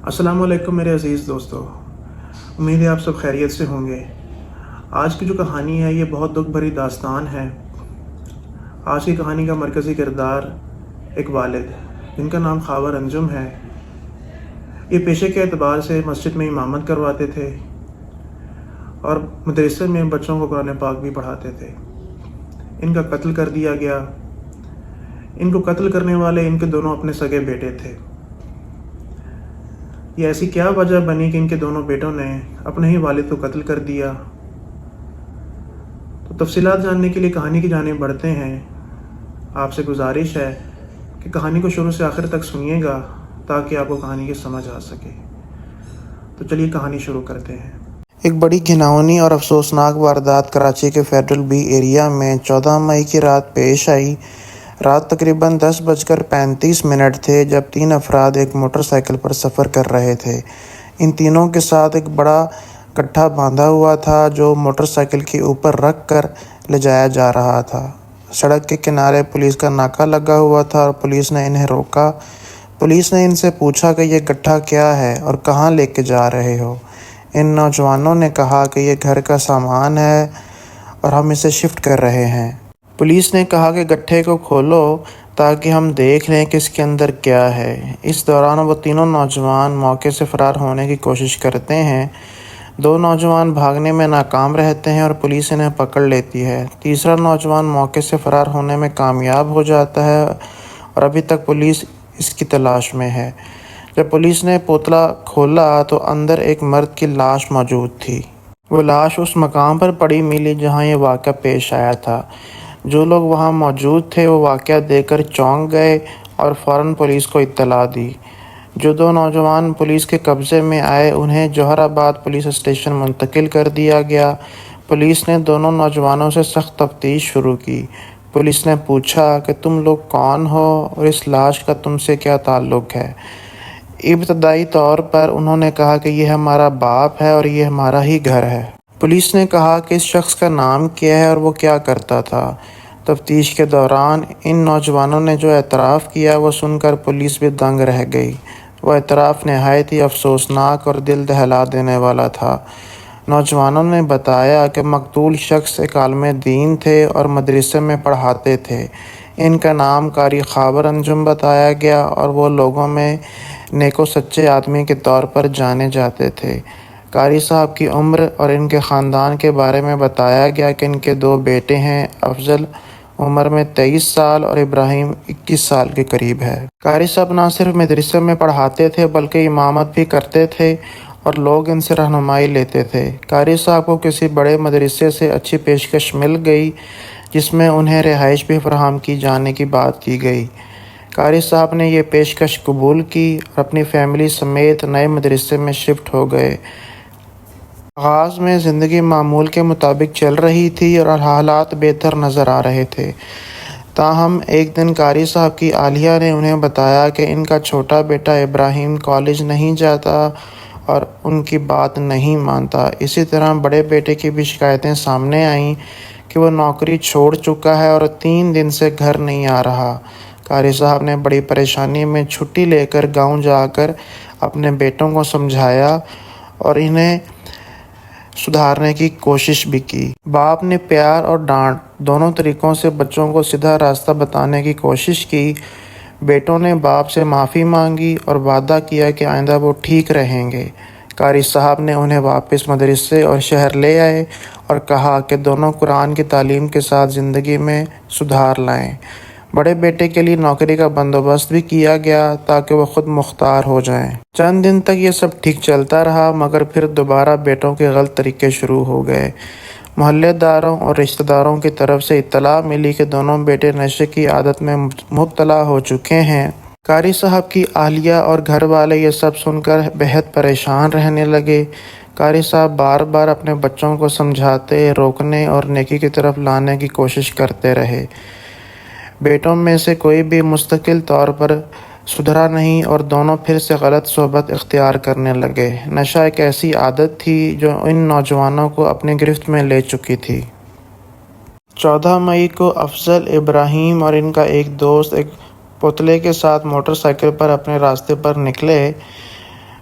السلام علیکم میرے عزیز دوستو، امید ہے آپ سب خیریت سے ہوں گے۔ آج کی جو کہانی ہے یہ بہت دکھ بھری داستان ہے۔ آج کی کہانی کا مرکزی کردار ایک والد جن کا نام خاور انجم ہے۔ یہ پیشے کے اعتبار سے مسجد میں امامت کرواتے تھے اور مدرسے میں بچوں کو قرآن پاک بھی پڑھاتے تھے۔ ان کا قتل کر دیا گیا۔ ان کو قتل کرنے والے ان کے دونوں اپنے سگے بیٹے تھے۔ یہ ایسی کیا وجہ بنی کہ ان کے دونوں بیٹوں نے اپنے ہی والد کو قتل کر دیا؟ تو تفصیلات جاننے کے لیے کہانی کی جانب بڑھتے ہیں۔ آپ سے گزارش ہے کہ کہانی کو شروع سے آخر تک سنیے گا تاکہ آپ کو کہانی کی سمجھ آ سکے۔ تو چلیے کہانی شروع کرتے ہیں۔ ایک بڑی گھناؤنی اور افسوسناک واردات کراچی کے فیڈرل بی ایریا میں 14 مئی کی رات پیش آئی۔ رات تقریباً 10:35 تھے جب 3 افراد ایک موٹر سائیکل پر سفر کر رہے تھے۔ ان تینوں کے ساتھ ایک بڑا گٹھا باندھا ہوا تھا جو موٹر سائیکل کے اوپر رکھ کر لے جایا جا رہا تھا۔ سڑک کے کنارے پولیس کا ناکا لگا ہوا تھا اور پولیس نے انہیں روکا۔ پولیس نے ان سے پوچھا کہ یہ گٹھا کیا ہے اور کہاں لے کے جا رہے ہو؟ ان نوجوانوں نے کہا کہ یہ گھر کا سامان ہے اور ہم اسے شفٹ کر رہے ہیں۔ پولیس نے کہا کہ گٹھے کو کھولو تاکہ ہم دیکھ لیں کہ اس کے اندر کیا ہے۔ اس دوران وہ تینوں نوجوان موقع سے فرار ہونے کی کوشش کرتے ہیں۔ 2 نوجوان بھاگنے میں ناکام رہتے ہیں اور پولیس انہیں پکڑ لیتی ہے۔ تیسرا نوجوان موقع سے فرار ہونے میں کامیاب ہو جاتا ہے اور ابھی تک پولیس اس کی تلاش میں ہے۔ جب پولیس نے پوتلا کھولا تو اندر ایک مرد کی لاش موجود تھی۔ وہ لاش اس مقام پر پڑی ملی جہاں یہ واقعہ پیش آیا تھا۔ جو لوگ وہاں موجود تھے وہ واقعہ دیکھ کر چونک گئے اور فوراً پولیس کو اطلاع دی۔ جو 2 نوجوان پولیس کے قبضے میں آئے انہیں جوہر آباد پولیس اسٹیشن منتقل کر دیا گیا۔ پولیس نے دونوں نوجوانوں سے سخت تفتیش شروع کی۔ پولیس نے پوچھا کہ تم لوگ کون ہو اور اس لاش کا تم سے کیا تعلق ہے؟ ابتدائی طور پر انہوں نے کہا کہ یہ ہمارا باپ ہے اور یہ ہمارا ہی گھر ہے۔ پولیس نے کہا کہ اس شخص کا نام کیا ہے اور وہ کیا کرتا تھا۔ تفتیش کے دوران ان نوجوانوں نے جو اعتراف کیا وہ سن کر پولیس بھی دنگ رہ گئی۔ وہ اعتراف نہایت ہی افسوسناک اور دل دہلا دینے والا تھا۔ نوجوانوں نے بتایا کہ مقتول شخص ایک عالم دین تھے اور مدرسے میں پڑھاتے تھے۔ ان کا نام قاری خاور انجم بتایا گیا اور وہ لوگوں میں نیک و سچے آدمی کے طور پر جانے جاتے تھے۔ قاری صاحب کی عمر اور ان کے خاندان کے بارے میں بتایا گیا کہ ان کے 2 بیٹے ہیں۔ افضل عمر میں 23 سال اور ابراہیم 21 سال کے قریب ہے۔ قاری صاحب نہ صرف مدرسے میں پڑھاتے تھے بلکہ امامت بھی کرتے تھے اور لوگ ان سے رہنمائی لیتے تھے۔ قاری صاحب کو کسی بڑے مدرسے سے اچھی پیشکش مل گئی جس میں انہیں رہائش بھی فراہم کی جانے کی بات کی گئی۔ قاری صاحب نے یہ پیشکش قبول کی اور اپنی فیملی سمیت نئے مدرسے میں شفٹ ہو گئے۔ آغاز میں زندگی معمول کے مطابق چل رہی تھی اور حالات بہتر نظر آ رہے تھے۔ تاہم ایک دن قاری صاحب کی اہلیہ نے انہیں بتایا کہ ان کا چھوٹا بیٹا ابراہیم کالج نہیں جاتا اور ان کی بات نہیں مانتا۔ اسی طرح بڑے بیٹے کی بھی شکایتیں سامنے آئیں کہ وہ نوکری چھوڑ چکا ہے اور 3 دن سے گھر نہیں آ رہا۔ قاری صاحب نے بڑی پریشانی میں چھٹی لے کر گاؤں جا کر اپنے بیٹوں کو سمجھایا اور انہیں سدھارنے کی کوشش بھی کی۔ باپ نے پیار اور ڈانٹ دونوں طریقوں سے بچوں کو سیدھا راستہ بتانے کی کوشش کی۔ بیٹوں نے باپ سے معافی مانگی اور وعدہ کیا کہ آئندہ وہ ٹھیک رہیں گے۔ قاری صاحب نے انہیں واپس مدرسے اور شہر لے آئے اور کہا کہ دونوں قرآن کی تعلیم کے ساتھ زندگی میں سدھار لائیں۔ بڑے بیٹے کے لیے نوکری کا بندوبست بھی کیا گیا تاکہ وہ خود مختار ہو جائیں۔ چند دن تک یہ سب ٹھیک چلتا رہا مگر پھر دوبارہ بیٹوں کے غلط طریقے شروع ہو گئے۔ محلے داروں اور رشتہ داروں کی طرف سے اطلاع ملی کہ دونوں بیٹے نشے کی عادت میں مبتلا ہو چکے ہیں۔ قاری صاحب کی اہلیہ اور گھر والے یہ سب سن کر بہت پریشان رہنے لگے۔ قاری صاحب بار بار اپنے بچوں کو سمجھاتے، روکنے اور نیکی کی طرف لانے کی کوشش کرتے رہے۔ بیٹوں میں سے کوئی بھی مستقل طور پر سدھرا نہیں اور دونوں پھر سے غلط صحبت اختیار کرنے لگے۔ نشہ ایک ایسی عادت تھی جو ان نوجوانوں کو اپنی گرفت میں لے چکی تھی۔ 14 مئی کو افضل، ابراہیم اور ان کا ایک دوست ایک پوتلے کے ساتھ موٹر سائیکل پر اپنے راستے پر نکلے۔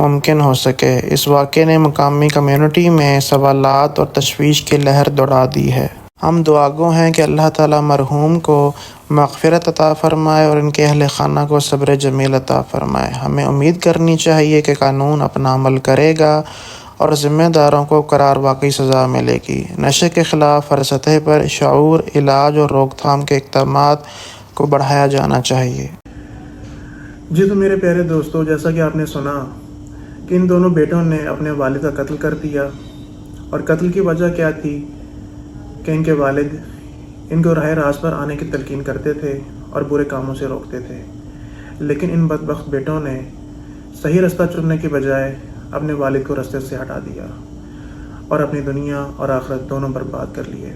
ممکن ہو سکے۔ اس واقعے نے مقامی کمیونٹی میں سوالات اور تشویش کی لہر دوڑا دی ہے۔ ہم دعاگو ہیں کہ اللہ تعالیٰ مرحوم کو مغفرت عطا فرمائے اور ان کے اہل خانہ کو صبر جمیل عطا فرمائے۔ ہمیں امید کرنی چاہیے کہ قانون اپنا عمل کرے گا اور ذمہ داروں کو قرار واقعی سزا ملے گی۔ نشے کے خلاف ہر سطح پر شعور، علاج اور روک تھام کے اقدامات کو بڑھایا جانا چاہیے۔ جی تو میرے پیارے دوستو، جیسا کہ آپ نے سنا کہ ان دونوں بیٹوں نے اپنے والد کا قتل کر دیا، اور قتل کی وجہ کیا تھی کہ ان کے والد ان کو راہ راست پر آنے کی تلقین کرتے تھے اور برے کاموں سے روکتے تھے، لیکن ان بدبخت بیٹوں نے صحیح رستہ چننے کی بجائے اپنے والد کو رستے سے ہٹا دیا اور اپنی دنیا اور آخرت دونوں برباد کر لیے۔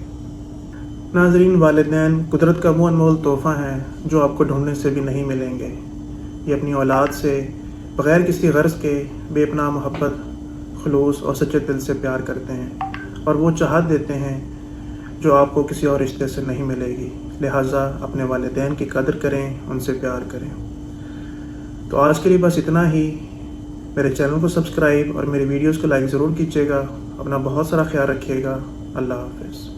ناظرین، والدین قدرت کا وہ انمول تحفہ ہیں جو آپ کو ڈھونڈنے سے بھی نہیں ملیں گے۔ یہ اپنی اولاد سے بغیر کسی غرض کے بے پناہ محبت، خلوص اور سچے دل سے پیار کرتے ہیں، اور وہ چاہت دیتے ہیں جو آپ کو کسی اور رشتے سے نہیں ملے گی۔ لہٰذا اپنے والدین کی قدر کریں، ان سے پیار کریں۔ تو آج کے لیے بس اتنا ہی۔ میرے چینل کو سبسکرائب اور میری ویڈیوز کو لائک ضرور کیجیے گا۔ اپنا بہت سارا خیال رکھیے گا۔ اللہ حافظ۔